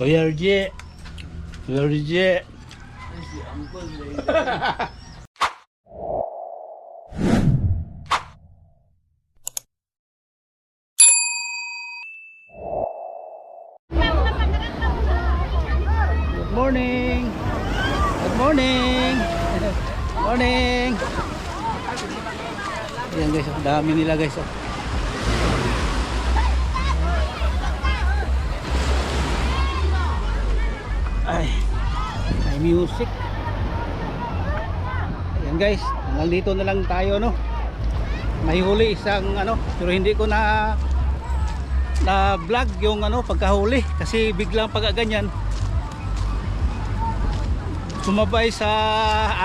Kuya RJ. Kuya RJ. Good morning. Good morning. Morning. Ayan guys, ang dami nila guys. Ay, may music. Ayan guys, hanggang dito na lang tayo no. May huli isang ano, pero hindi ko na vlog yung ano pagkahuli kasi biglang pagkaganyan sumabay sa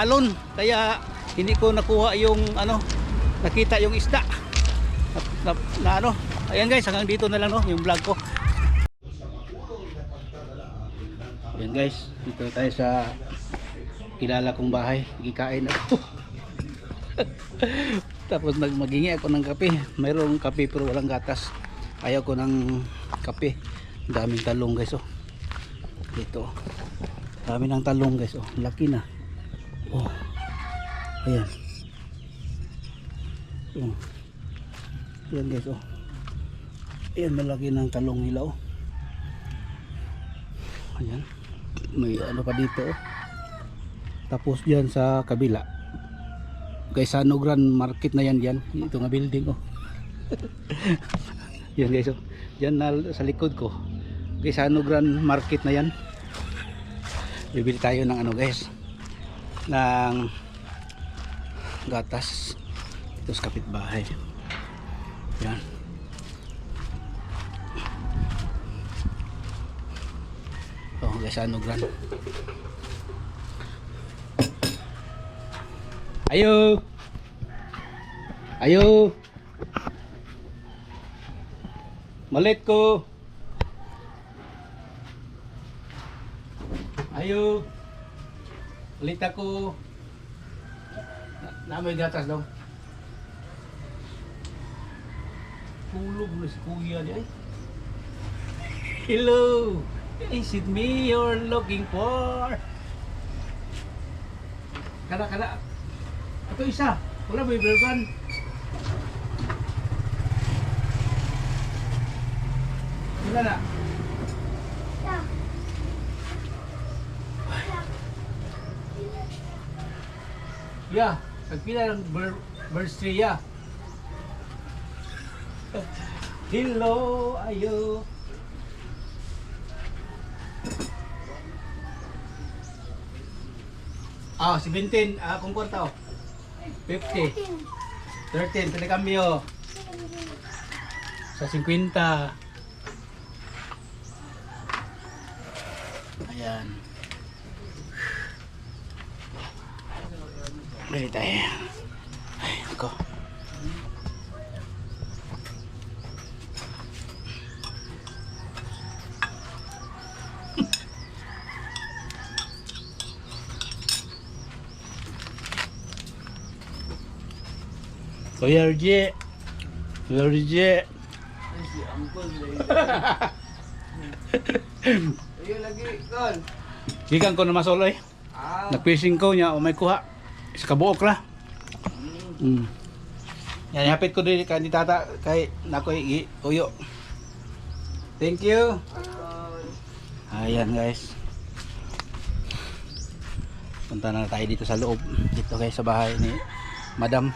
alon kaya hindi ko nakuha yung ano, nakita yung isda na ano. Ayan guys, hanggang dito na lang no yung vlog ko. Ayan guys, dito tayo sa kilala kong bahay, gikain ako. Tapos maghingi ako ng kape. Mayroong kape pero walang gatas. Ayaw ko ng kape. Daming talong guys oh. Dito. Dami ng talong guys oh. Laki na. Oh. Ayan. Oh. Ayan guys oh. Ayan, malaki ng talong nila oh. Ayan. May ano pa dito oh. Tapos diyan sa kabila Gaisano Grand Market na yan diyan. Ito nga building oh. Yan guys oh. Diyan na sa likod ko. Gaisano Grand Market na yan. Bibili tayo ng ano guys. Ng gatas. Ito sa kapitbahay. Yan. Oh, Gaisano Grand. Ayo. Ayo. Malit ko. Ayo. Malit ako. Namoy gatas daw. Tulog na si kuya niya. Hello. Is it me you're looking for? Kada. Ito isa. Wala ba yung berban? Wala na. Ya, pagpila ng birds tree ya. Hello, ayo. Ah, 17, kung kwarta oh. 50. 13, telecambio. Sa 50. Ayan. Bili tayo. Ay, ako. Kuya RJ. Kuya RJ. Si Angkol ayun lagi, Kol. Gikan ko na masoloy. Nag-fishing ko niya o may kuha. Sa kabuok la. Yan, hapit ko din kay tata kay nakoy uyo. Thank you. Ayan guys. Punta na tayo dito sa loob. Dito guys sa bahay ni Madam.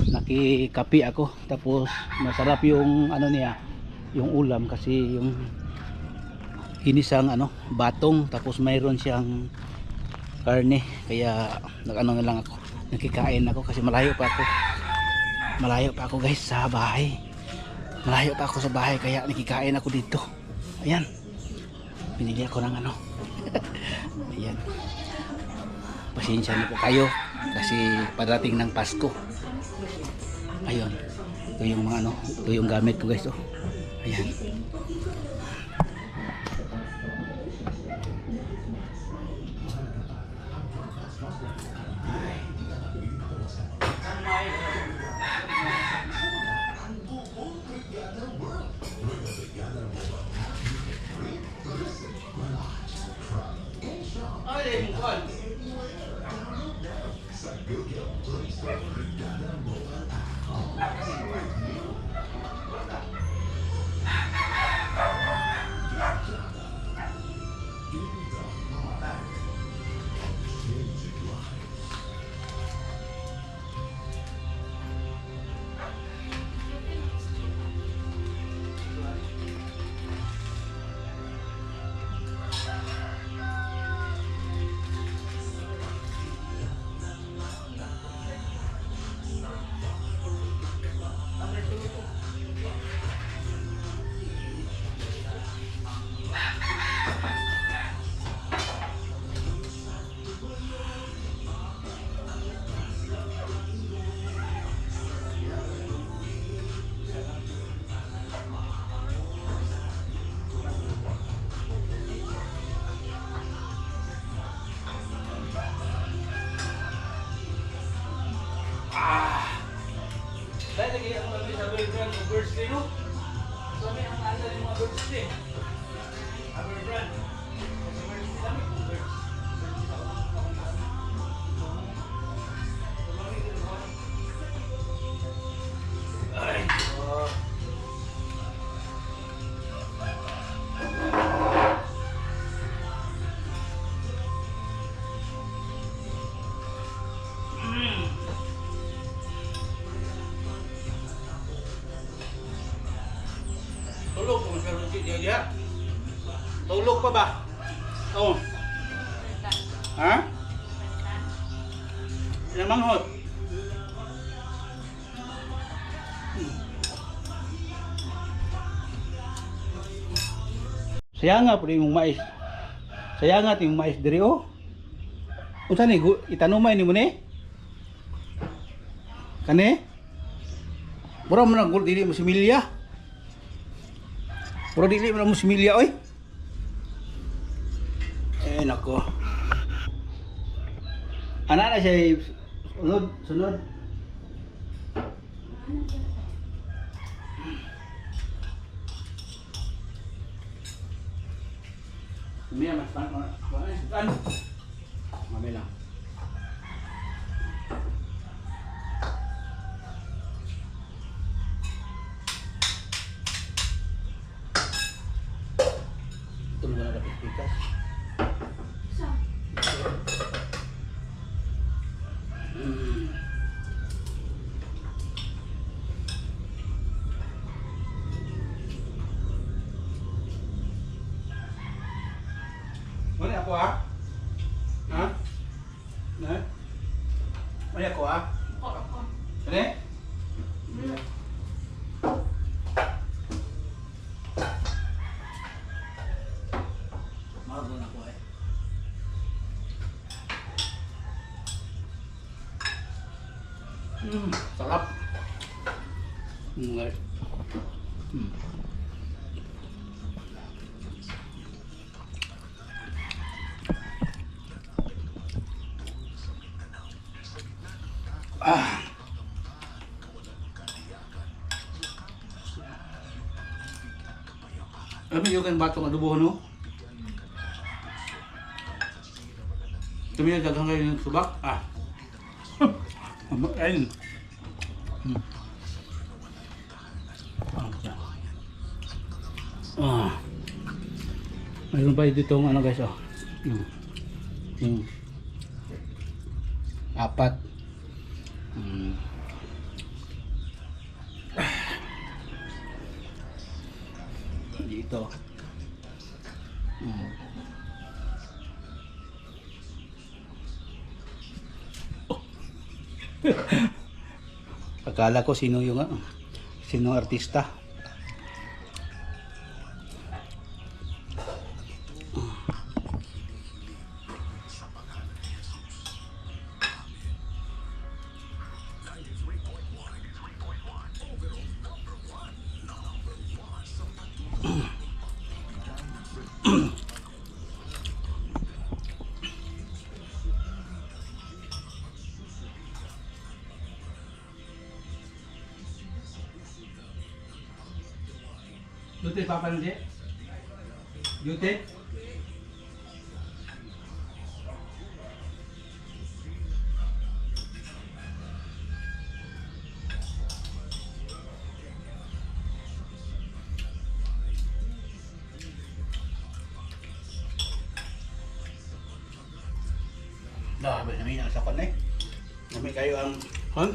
Nakikapi ako. Tapos masarap yung ano niya, yung ulam kasi yung inisang ano, batong tapos mayroon siyang karne kaya nag-ano na lang ako. Nakikain ako kasi malayo pa ako guys sa bahay. Malayo pa ako sa bahay kaya nakikain ako dito. Ayan. Binili ako ng ano. Ayan. Pasensya na po kayo kasi padating ng Pasko. Ayun. Ito yung mga ano, ito yung gamit ko guys oh. Ayan. pwede yung kuhan. Dahil lagi ang mga bird-brand o birds-day, no? Sabi ang nasa yung mga birds-day. Bird-brand. Kasi birds-day kami kung birds. Ay, oh. Tulog kung meron dia. Tulog pa ba? Oo. Ha? Namanghot. Saya nga po yung mais. Saya nga yung mais diri oh. Unsa ni itanumay ni mo ni? Kani? Mura man ang dili mo similya. Mura dili mo similya oy. Eh nako. Ana na siya sunod. Mia mas pan. Mami lang. Ito mo na dapat pikas. Mana ako ah? Ha? Na? Mana ako ah? Ini? Mago na ako eh. Sarap. Guys. Ano yung kan batong adobo no? Ito yung daghang kayo ng subak. Ayun. Mayroon pa dito ang ano guys oh. Apat. Dito. Akala ko sino yung sino artista. Dute papa nanti. Dute. Dami namin ang sakon eh. Dami kayo ang hon.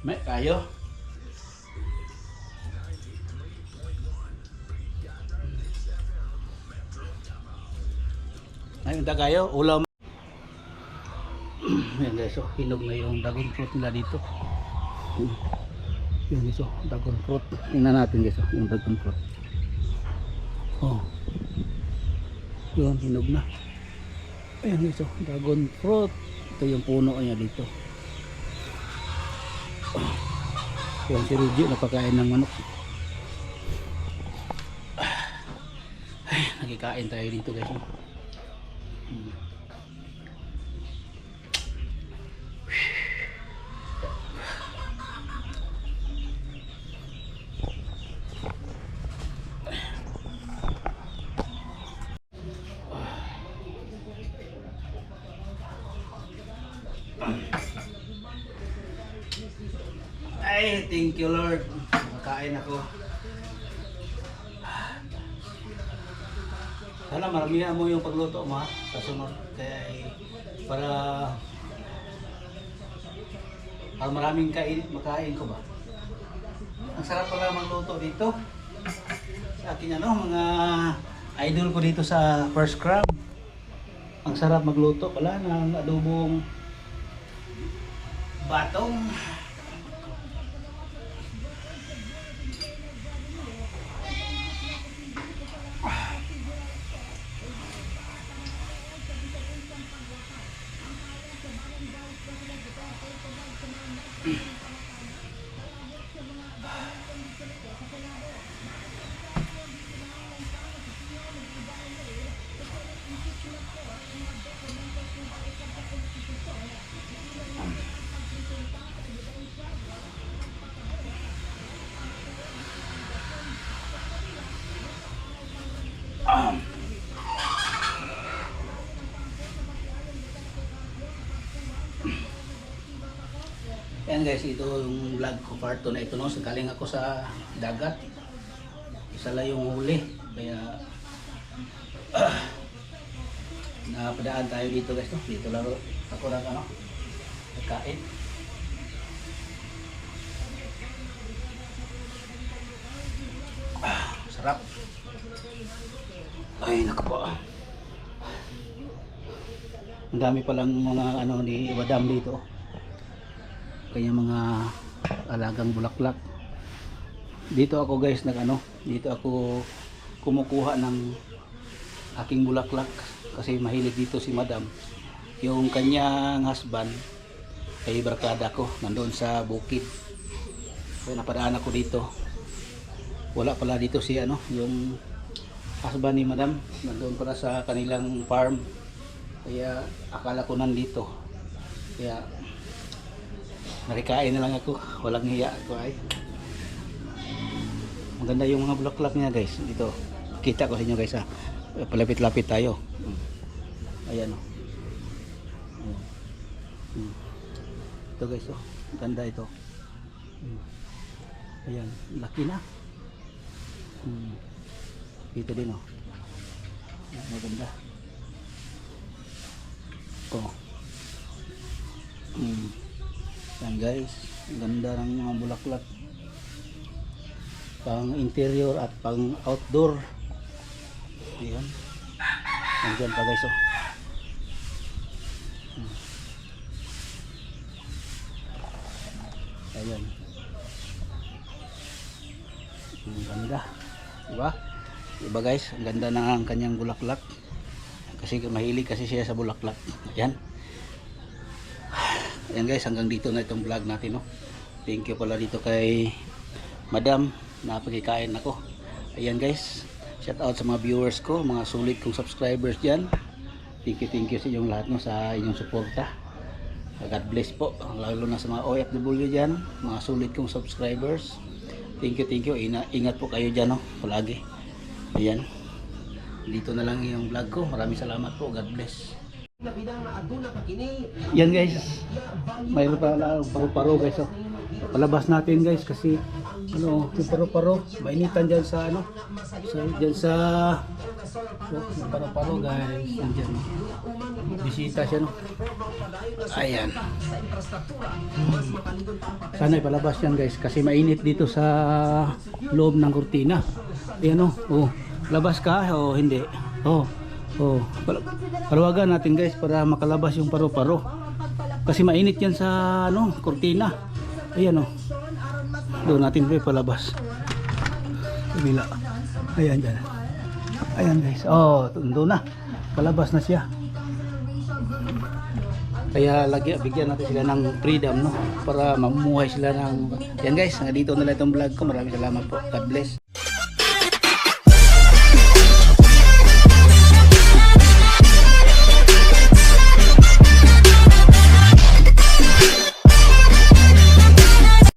May kayo. Ay, unta kayo, ulam. Yan guys, so, hinog na yung dragon fruit nila dito. Yun guys, so, dragon fruit. Tingnan natin guys, so, yung dragon fruit. Oh. Yun, hinog na. Ayan guys, so, dragon fruit. Ito yung puno niya dito. Yan si Rudy, napakain ng manok. Ay, nagkikain tayo dito guys. So. Ay, thank you Lord. Makain ako. Sana maramihan mo yung pagluto mo ha. Kasunod kaya para maraming makain ko ba. Ang sarap pala magluto dito. Sa akin ano, mga idol ko dito sa First Crab. Ang sarap magluto pala ng adobong batong. Yan guys, ito yung vlog ko part 2 na ito no. Galing ako sa dagat. Isa lang yung huli. Kaya napadaan tayo dito guys no. Dito lang ako lang ano. Nagkain. Sarap. Ay nakapa. Ang dami palang mga ano ni Madam dito. Kanya mga alagang bulaklak. Dito ako guys dito ako kumukuha ng aking bulaklak kasi mahilig dito si Madam. Yung kanyang husband ay barkada ko nandoon sa bukid. Kaya napadaan ako dito. Wala pala dito si yung husband ni Madam nandoon pala sa kanilang farm. Kaya akala ko nandito. Kaya narikain na lang ako, walang hiya ako ay. Maganda yung mga bulaklak niya guys. Dito, kita ko sa inyo guys ha. Palapit-lapit tayo. Ayan o. Ito guys o. Ganda ito. Ayan, laki na. Dito din o. Maganda. Ito. Yan guys, ganda ng mga bulaklak pang interior at pang outdoor. Ayan, nandiyan pa guys oh. Ayan, ang ganda diba? Diba guys, ang ganda ng kanyang bulaklak kasi mahilig kasi siya sa bulaklak. Ayan. Ayan guys, hanggang dito na itong vlog natin no. Thank you pala dito kay Madam na pagkikain ako. Ayan guys, shout out sa mga viewers ko, mga sulit kong subscribers dyan. Thank you sa inyong lahat no, sa inyong suporta. God bless po, lalo na sa mga OFW dyan, mga sulit kong subscribers. Thank you. Ingat po kayo dyan no, palagi. Ayan, dito na lang yung vlog ko. Maraming salamat po, God bless. Yan guys, mayroon pa paru-paro guys oh. Palabas natin guys kasi ano, yung paro-paro, mainitan dyan sa ano, dyan sa yung paro-paro guys, dyan. Bisita siya no. Ayan. Sana ipalabas yan guys kasi mainit dito sa loob ng kurtina. Ayan oh, labas ka o hindi? Palawagan natin guys para makalabas yung paro-paro. Kasi mainit yan sa ano, kurtina. Ayan doon natin palabas. Kabila. Ayan dyan. Ayan guys. Doon na. Palabas na siya. Kaya bigyan natin sila ng freedom no para mamuhay sila ng. Yan guys, dito na lang itong vlog ko. Maraming salamat po. God bless.